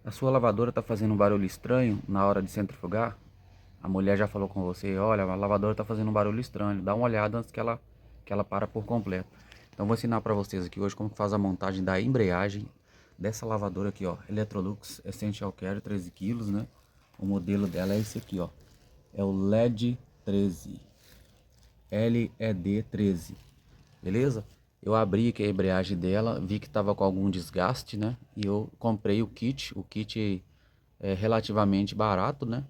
A sua lavadora está fazendo um barulho estranho na hora de centrifugar? A mulher já falou com você, olha, a lavadora está fazendo um barulho estranho, dá uma olhada antes que ela para por completo. Então vou ensinar para vocês aqui hoje como faz a montagem da embreagem dessa lavadora aqui, ó, Electrolux Essential Care 13 quilos, né? O modelo dela é esse aqui, ó, é o LED 13, LED 13, beleza? Eu abri aqui a embreagem dela, vi que estava com algum desgaste, né? E eu comprei o kit é relativamente barato, né?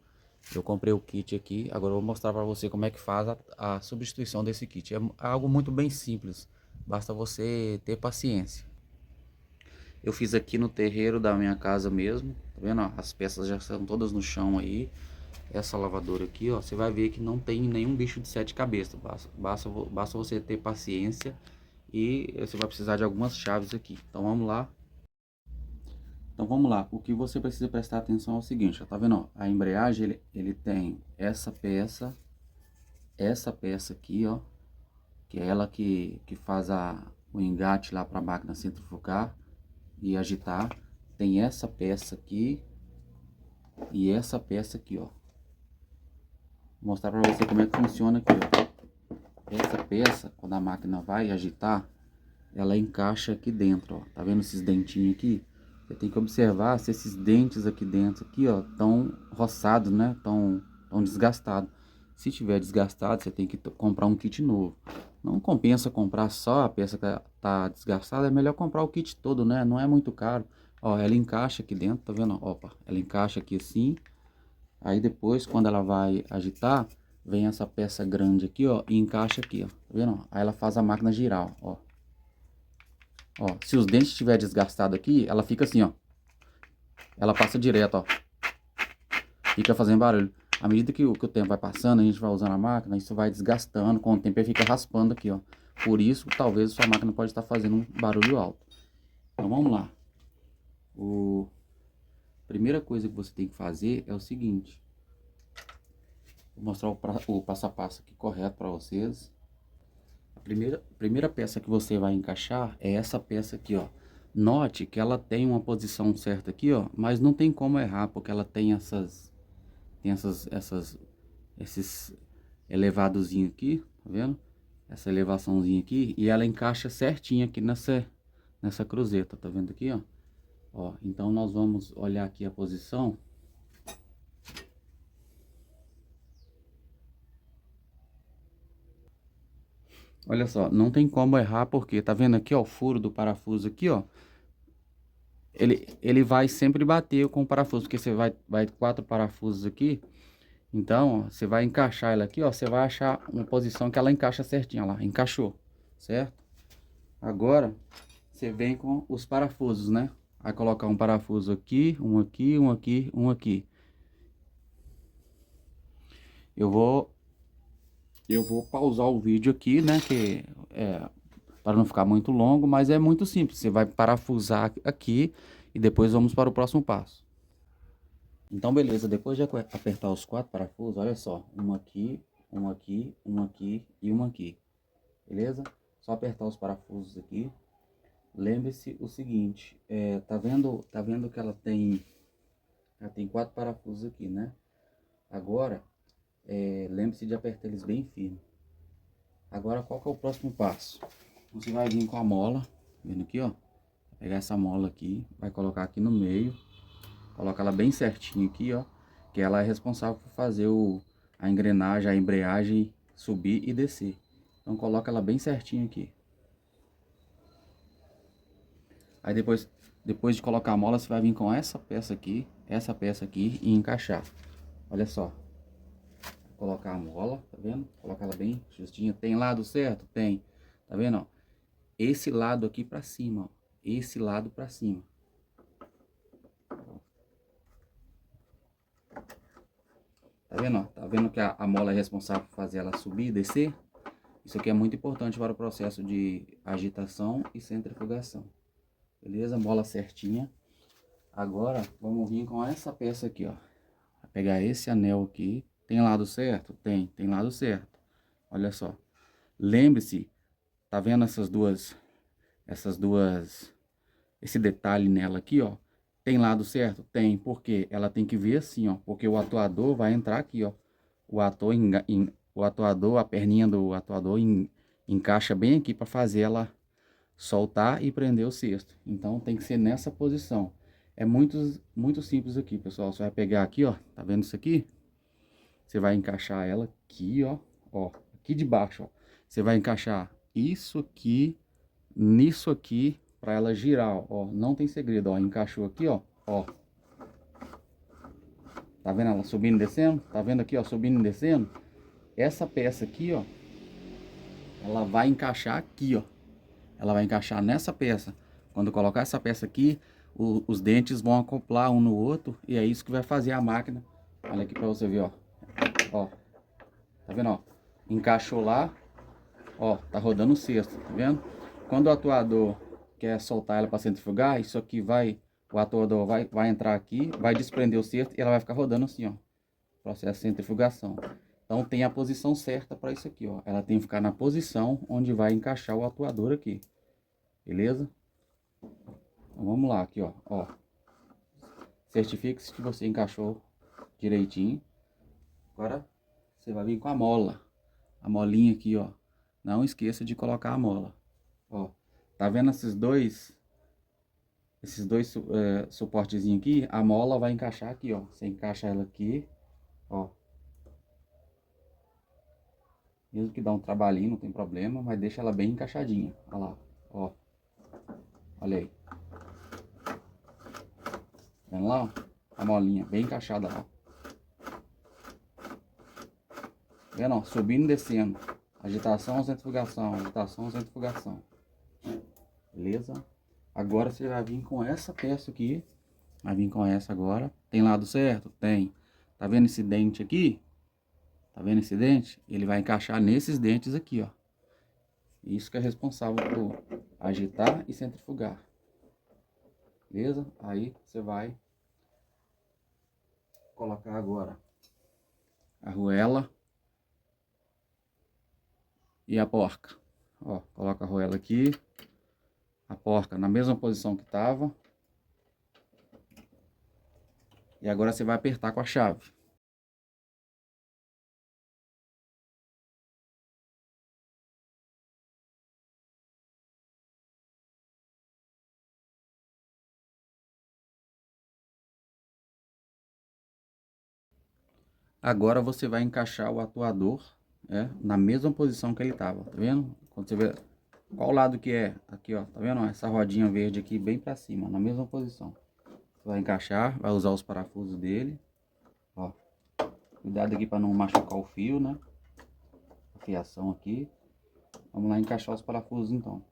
Eu comprei o kit aqui, agora eu vou mostrar para você como é que faz a substituição desse kit. É algo muito bem simples, basta você ter paciência. Eu fiz aqui no terreiro da minha casa mesmo, tá vendo? Ó, as peças já estão todas no chão aí. Essa lavadora aqui, ó, você vai ver que não tem nenhum bicho de sete cabeças. Basta você ter paciência e você vai precisar de algumas chaves aqui. Então vamos lá. Então vamos lá, o que você precisa prestar atenção é o seguinte, ó, tá vendo? Ó, a embreagem ele tem essa peça aqui, ó, que é ela que faz o engate lá para a máquina centrifugar e agitar. Tem essa peça aqui e essa peça aqui, ó. Vou mostrar para você como é que funciona aqui, ó. Essa peça, quando a máquina vai agitar, ela encaixa aqui dentro, ó. Tá vendo esses dentinhos aqui? Você tem que observar se esses dentes aqui dentro, aqui, ó, estão roçados, né? Tão desgastados. Se tiver desgastado, você tem que comprar um kit novo. Não compensa comprar só a peça que tá desgastada, é melhor comprar o kit todo, né? Não é muito caro. Ó, ela encaixa aqui dentro, tá vendo? Opa, ela encaixa aqui assim. Aí depois, quando ela vai agitar, vem essa peça grande aqui, ó, e encaixa aqui, ó. Tá vendo? Aí ela faz a máquina girar, ó. Ó, se os dentes estiver desgastado aqui, ela fica assim, ó. Ela passa direto, ó. Fica fazendo barulho. À medida que o tempo vai passando, a gente vai usando a máquina, isso vai desgastando. Com o tempo ele fica raspando aqui, ó. Por isso, talvez sua máquina pode estar fazendo um barulho alto. Então vamos lá. A primeira coisa que você tem que fazer é o seguinte. Vou mostrar o passo a passo aqui correto para vocês. A primeira peça que você vai encaixar é essa peça aqui, ó. Note que ela tem uma posição certa aqui, ó, mas não tem como errar, porque ela tem esses elevadozinho aqui, tá vendo? Essa elevaçãozinha aqui, e ela encaixa certinho aqui nessa cruzeta, tá vendo aqui, ó? Ó, então nós vamos olhar aqui a posição. Olha só, não tem como errar, porque tá vendo aqui, ó, o furo do parafuso aqui, ó. Ele vai sempre bater com o parafuso, porque você vai quatro parafusos aqui. Então, ó, você vai encaixar ela aqui, ó. Você vai achar uma posição que ela encaixa certinho, ó lá, encaixou, certo? Agora, você vem com os parafusos, né? Vai colocar um parafuso aqui, um aqui, um aqui, um aqui. Eu vou, eu vou pausar o vídeo aqui, né? Que para não ficar muito longo, mas é muito simples. Você vai parafusar aqui e depois vamos para o próximo passo. Então, beleza, depois de apertar os quatro parafusos, olha só, um aqui, um aqui, um aqui e um aqui, beleza? Só apertar os parafusos aqui. Lembre-se o seguinte, tá vendo que ela tem quatro parafusos aqui, né? Agora, lembre-se de apertar eles bem firme. Agora, qual que é o próximo passo? Você vai vir com a mola, vendo aqui, ó, pegar essa mola aqui, vai colocar aqui no meio. Coloca ela bem certinho aqui, ó. Que ela é responsável por fazer a engrenagem, a embreagem subir e descer. Então coloca ela bem certinho aqui. Aí depois de colocar a mola, você vai vir com essa peça aqui e encaixar. Olha só. Colocar a mola, tá vendo? Colocar ela bem justinha. Tem lado certo? Tem. Tá vendo, ó? Esse lado aqui pra cima, ó. Esse lado pra cima. Tá vendo, ó? Tá vendo que a mola é responsável por fazer ela subir e descer? Isso aqui é muito importante para o processo de agitação e centrifugação. Beleza? Mola certinha. Agora, vamos vir com essa peça aqui, ó. Vai pegar esse anel aqui. Tem lado certo? Tem lado certo. Olha só. Lembre-se, tá vendo esse detalhe nela aqui, ó? Tem lado certo? Tem, porque ela tem que vir assim, ó, porque o atuador vai entrar aqui, ó. O atuador, a perninha do atuador encaixa bem aqui para fazer ela soltar e prender o cesto. Então tem que ser nessa posição. É muito simples aqui, pessoal. Você vai pegar aqui, ó, tá vendo isso aqui? Você vai encaixar ela aqui, ó, aqui de baixo, ó. Você vai encaixar isso aqui, nisso aqui, para ela girar, ó. Não tem segredo, ó. Encaixou aqui, ó. Tá vendo ela subindo e descendo? Tá vendo aqui, ó, subindo e descendo? Essa peça aqui, ó, ela vai encaixar aqui, ó. Ela vai encaixar nessa peça. Quando eu colocar essa peça aqui, os dentes vão acoplar um no outro e é isso que vai fazer a máquina. Olha aqui para você ver, ó. Ó. Tá vendo, ó? Encaixou lá, ó, tá rodando o cesto, tá vendo? Quando o atuador quer soltar ela para centrifugar, isso aqui o atuador vai entrar aqui, vai desprender o cesto e ela vai ficar rodando assim, ó. Processo de centrifugação. Então tem a posição certa para isso aqui, ó. Ela tem que ficar na posição onde vai encaixar o atuador aqui. Beleza? Então vamos lá aqui, ó. Certifique-se que você encaixou direitinho. Agora você vai vir com a mola. A molinha aqui, ó. Não esqueça de colocar a mola. Ó, tá vendo esses dois suportezinhos aqui? A mola vai encaixar aqui, ó. Você encaixa ela aqui, ó. Mesmo que dá um trabalhinho, não tem problema, mas deixa ela bem encaixadinha. Olha lá, ó. Olha aí. Vendo lá, ó? A molinha bem encaixada lá. Vendo, ó? Subindo e descendo. Agitação, centrifugação, agitação, centrifugação. Beleza? Agora você vai vir com essa peça aqui. Vai vir com essa agora. Tem lado certo? Tem. Tá vendo esse dente aqui? Tá vendo esse dente? Ele vai encaixar nesses dentes aqui, ó. Isso que é responsável por agitar e centrifugar. Beleza? Aí você vai colocar agora a arruela e a porca. Ó, coloca a arruela aqui, a porca na mesma posição que tava. E agora você vai apertar com a chave. Agora você vai encaixar o atuador, na mesma posição que ele tava, tá vendo? Quando você vê qual lado que é, aqui ó, tá vendo? Essa rodinha verde aqui bem pra cima, na mesma posição. Você vai encaixar, vai usar os parafusos dele, ó. Cuidado aqui para não machucar o fio, né? A fiação aqui. Vamos lá encaixar os parafusos então.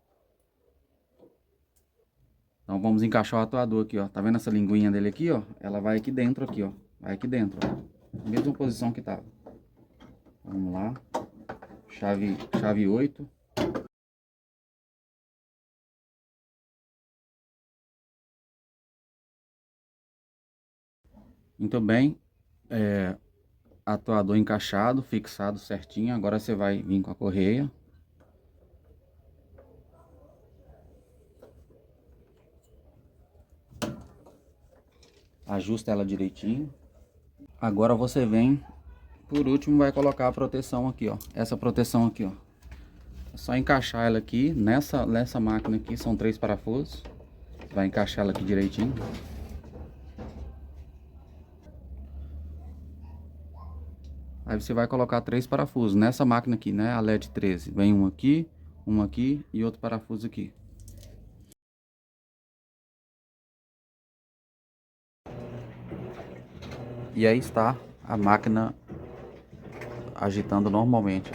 Então vamos encaixar o atuador aqui, ó. Tá vendo essa linguinha dele aqui, ó? Ela vai aqui dentro aqui, ó. Vai aqui dentro, ó. Mesma posição que tava. Vamos lá. Chave 8. Muito bem. Atuador encaixado, fixado certinho. Agora você vai vir com a correia. Ajusta ela direitinho. Agora você vem, por último, vai colocar a proteção aqui, ó. Essa proteção aqui, ó. É só encaixar ela aqui, nessa máquina aqui, são 3 parafusos. Vai encaixar ela aqui direitinho. Aí você vai colocar 3 parafusos nessa máquina aqui, né? A LED 13. Vem um aqui e outro parafuso aqui. E aí está a máquina agitando normalmente.